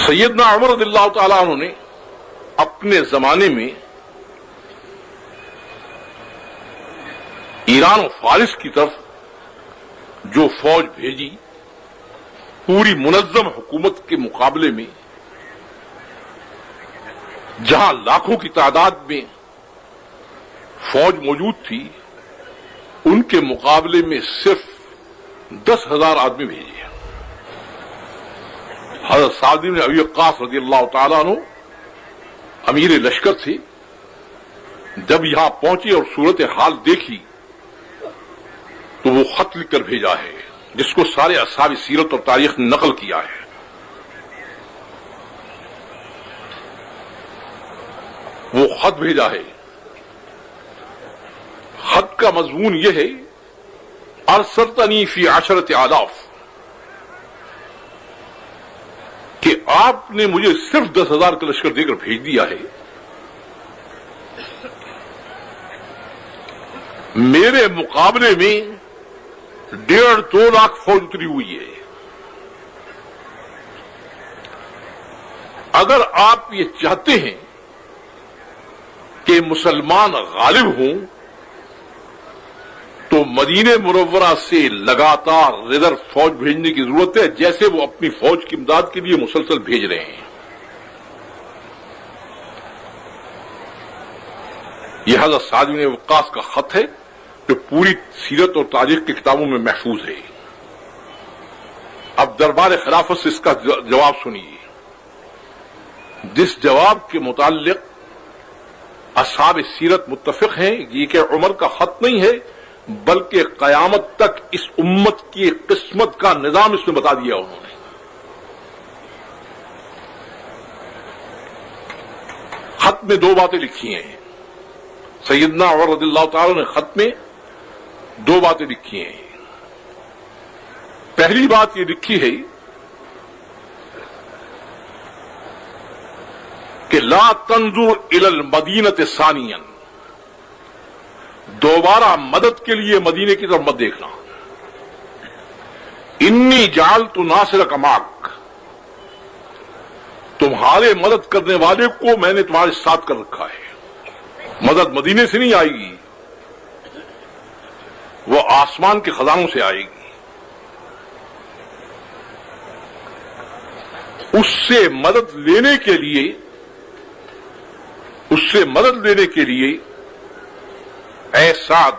سیدنا عمر رضی اللہ تعالیٰ عنہ نے اپنے زمانے میں ایران و فارس کی طرف جو فوج بھیجی، پوری منظم حکومت کے مقابلے میں جہاں لاکھوں کی تعداد میں فوج موجود تھی، ان کے مقابلے میں صرف 10,000 آدمی بھیجے۔ حضرت سعد بن ابی وقاص رضی اللہ تعالیٰ عنہ امیر لشکر تھے، جب یہاں پہنچے اور صورت حال دیکھی تو وہ خط لکھ کر بھیجا ہے، جس کو سارے اصحاب سیرت اور تاریخ نے نقل کیا ہے۔ وہ خط بھیجا ہے، خط کا مضمون یہ ہے: ارسلتنی فی 10,000، کہ آپ نے مجھے صرف 10,000 کا لشکر دے کر بھیج دیا ہے، میرے مقابلے میں 1.5-2 لاکھ فوج اتری ہوئی ہے۔ اگر آپ یہ چاہتے ہیں کہ مسلمان غالب ہوں تو مدینہ منورہ سے لگاتار ریزرو فوج بھیجنے کی ضرورت ہے، جیسے وہ اپنی فوج کی امداد کے لیے مسلسل بھیج رہے ہیں۔ یہ حضرت سعد بن وقاص کا خط ہے جو پوری سیرت اور تاریخ کی کتابوں میں محفوظ ہے۔ اب دربار خلافت سے اس کا جواب سنیے، جس جواب کے متعلق اصحاب سیرت متفق ہیں یہ کہ عمر کا خط نہیں ہے، بلکہ قیامت تک اس امت کی قسمت کا نظام اس میں بتا دیا انہوں نے۔ خط میں 2 باتیں لکھی ہیں، سیدنا عمر رضی اللہ تعالی نے خط میں 2 باتیں لکھی ہیں۔ پہلی بات یہ لکھی ہے کہ لا تنظر الی المدینۃ ثانیا، دوبارہ مدد کے لیے مدینے کی طرف مت دیکھنا۔ انی جعلت ناصرک معک، تمہارے مدد کرنے والے کو میں نے تمہارے ساتھ کر رکھا ہے۔ مدد مدینے سے نہیں آئے گی، وہ آسمان کے خزانوں سے آئے گی۔ اس سے مدد لینے کے لیے اے سعد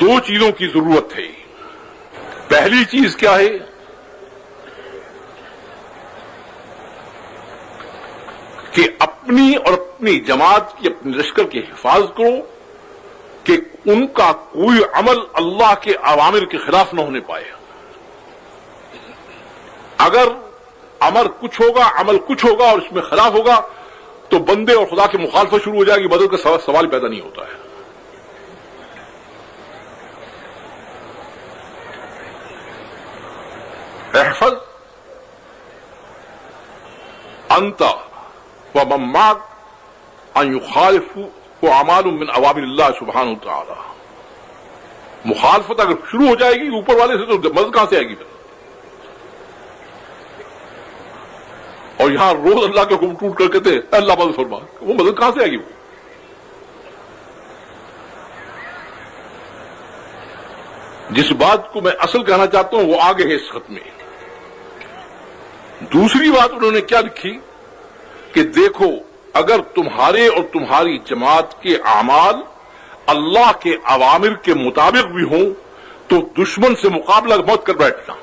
2 چیزوں کی ضرورت ہے۔ پہلی چیز کیا ہے کہ اپنی اور اپنی جماعت کی، اپنے لشکر کی حفاظت کرو کہ ان کا کوئی عمل اللہ کے اوامر کے خلاف نہ ہونے پائے۔ اگر عمل کچھ ہوگا اور اس میں خلاف ہوگا تو بندے اور خدا کی مخالفت شروع ہو جائے گی، بدل کا سوال پیدا نہیں ہوتا ہے۔ احفظ انت ومن معك ان يخالفوا اعمال من اوامر اللہ سبحانہ وتعالی۔ مخالفت اگر شروع ہو جائے گی اوپر والے سے تو مدد کہاں سے آئے گی پھر؟ اور یہاں روز اللہ کے حکم ٹوٹ کر کہتے ہیں اللہ مدد فرما، وہ مدد کہاں سے آئے گی؟ وہ جس بات کو میں اصل کہنا چاہتا ہوں وہ آگے ہے اس خط میں۔ دوسری بات انہوں نے کیا لکھی کہ دیکھو، اگر تمہارے اور تمہاری جماعت کے اعمال اللہ کے اوامر کے مطابق بھی ہوں تو دشمن سے مقابلہ مت کر بیٹھنا۔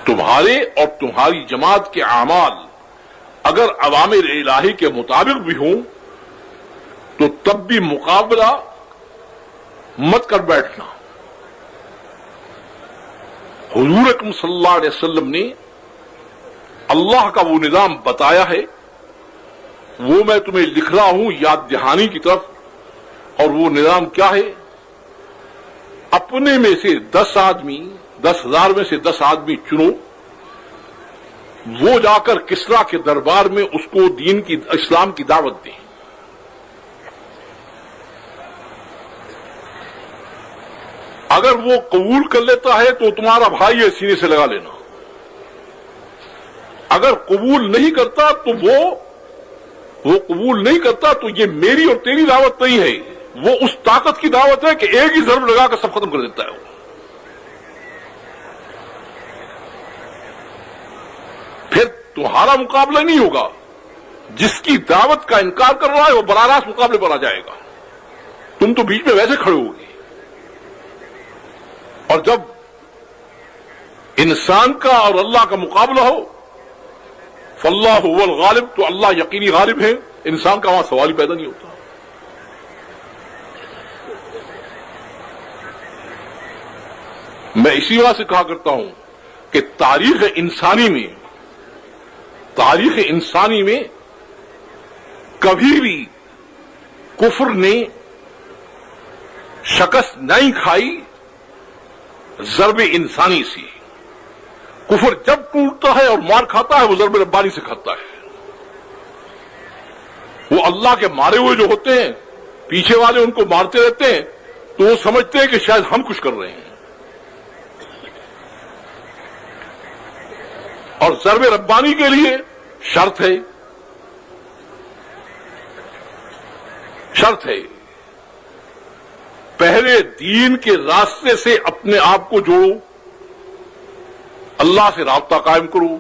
تمہارے اور تمہاری جماعت کے اعمال اگر اوامر الہی کے مطابق بھی ہوں تو تب بھی مقابلہ مت کر بیٹھنا۔ حضور اکرم صلی اللہ علیہ وسلم نے اللہ کا وہ نظام بتایا ہے، وہ میں تمہیں لکھ رہا ہوں یاد دہانی کی طرف۔ اور وہ نظام کیا ہے؟ اپنے میں سے 10,000 میں سے 10 آدمی چنو، وہ جا کر کسریٰ کے دربار میں اس کو اسلام کی دعوت دیں۔ اگر وہ قبول کر لیتا ہے تو تمہارا بھائی ہے، سینے سے لگا لینا. اگر قبول نہیں کرتا تو وہ قبول نہیں کرتا تو یہ میری اور تیری دعوت نہیں ہے، وہ اس طاقت کی دعوت ہے کہ ایک ہی ضرب لگا کر سب ختم کر دیتا ہے وہ. پھر تمہارا مقابلہ نہیں ہوگا، جس کی دعوت کا انکار کر رہا ہے وہ براہ راست مقابلے پر آ جائے گا. تم تو بیچ میں ویسے کھڑے ہوگی. اور جب انسان کا اور اللہ کا مقابلہ ہو، فاللہ هو الغالب، تو اللہ یقینی غالب ہے، انسان کا وہاں سوال ہی پیدا نہیں ہوتا. میں اسی وجہ سے کہا کرتا ہوں کہ تاریخ انسانی میں کبھی بھی کفر نے شکست نہیں کھائی ضرب انسانی سی. کفر جب ٹوٹتا ہے اور مار کھاتا ہے وہ ضرب ربانی سے کھاتا ہے. وہ اللہ کے مارے ہوئے جو ہوتے ہیں، پیچھے والے ان کو مارتے رہتے ہیں تو وہ سمجھتے ہیں کہ شاید ہم کچھ کر رہے ہیں. اور ضرب ربانی کے لیے شرط ہے پہلے دین کے راستے سے اپنے آپ کو جوڑو، اللہ سے رابطہ قائم کرو،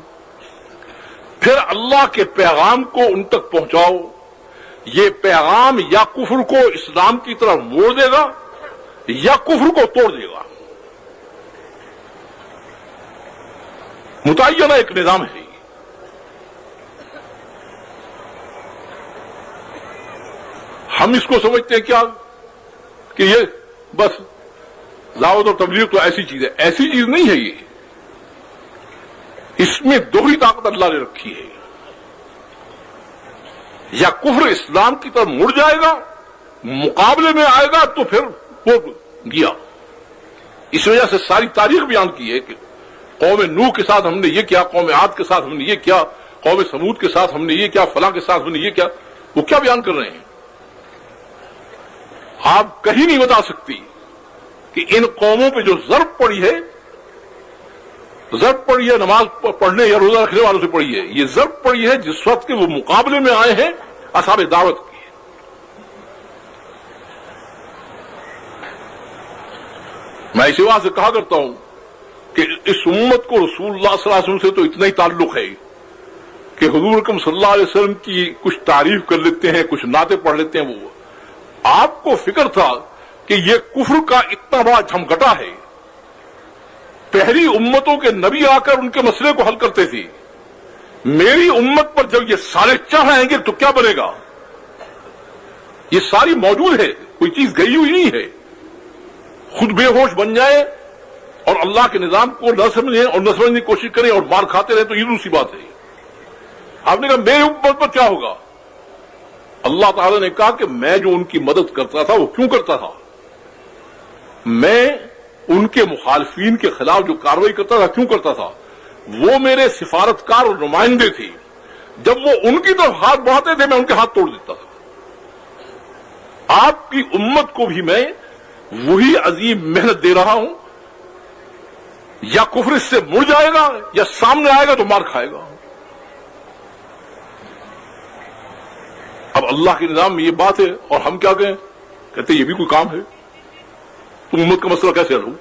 پھر اللہ کے پیغام کو ان تک پہنچاؤ. یہ پیغام یا کفر کو اسلام کی طرف موڑ دے گا یا کفر کو توڑ دے گا. متعینہ ایک نظام ہے. ہم اس کو سمجھتے ہیں کیا کہ یہ بس دعوت اور تبلیغ تو ایسی چیز ہے. ایسی چیز نہیں ہے. یہ اس میں دوہری طاقت اللہ نے رکھی ہے. یا کفر اسلام کی طرف مڑ جائے گا، مقابلے میں آئے گا تو پھر وہ گیا. اس وجہ سے ساری تاریخ بیان کی ہے کہ قوم نوح کے ساتھ ہم نے یہ کیا، قوم عاد کے ساتھ ہم نے یہ کیا، قوم سمود کے ساتھ ہم نے یہ کیا، فلاں کے ساتھ ہم نے یہ کیا. وہ کیا بیان کر رہے ہیں؟ آپ کہیں نہیں بتا سکتی کہ ان قوموں پہ جو ضرب پڑی ہے نماز پڑھنے یا روزہ رکھنے والوں سے پڑی ہے. یہ ضرب پڑی ہے جس وقت کے وہ مقابلے میں آئے ہیں اصحاب دعوت کی. میں اسی بات سے کہا کرتا ہوں کہ اس امت کو رسول اللہ صلی اللہ علیہ وسلم سے تو اتنا ہی تعلق ہے کہ حضور اکرم صلی اللہ علیہ وسلم کی کچھ تعریف کر لیتے ہیں، کچھ نعتیں پڑھ لیتے ہیں. وہ آپ کو فکر تھا کہ یہ کفر کا اتنا بڑا جھمگٹا ہے. پہلی امتوں کے نبی آ کر ان کے مسئلے کو حل کرتے تھے. میری امت پر جب یہ سارے چڑھ آئیں گے تو کیا بنے گا؟ یہ ساری موجود ہے، کوئی چیز گئی ہوئی نہیں ہے. خود بے ہوش بن جائے اور اللہ کے نظام کو نہ سمجھیں اور نہ سمجھنے کی کوشش کریں اور مار کھاتے رہے تو یہ دوسری بات ہے. آپ نے کہا میری امت پر کیا ہوگا؟ اللہ تعالی نے کہا کہ میں جو ان کی مدد کرتا تھا وہ کیوں کرتا تھا؟ میں ان کے مخالفین کے خلاف جو کارروائی کرتا تھا کیوں کرتا تھا؟ وہ میرے سفارتکار اور نمائندے تھے. جب وہ ان کی طرف ہاتھ بڑھاتے تھے میں ان کے ہاتھ توڑ دیتا تھا. آپ کی امت کو بھی میں وہی عظیم محنت دے رہا ہوں. یا کفر اس سے مڑ جائے گا یا سامنے آئے گا تو مار کھائے گا. اب اللہ کے نظام میں یہ بات ہے اور ہم کیا کہیں؟ کہتے یہ بھی کوئی کام ہے؟ تم امت کا مسئلہ کیسے حل ہو؟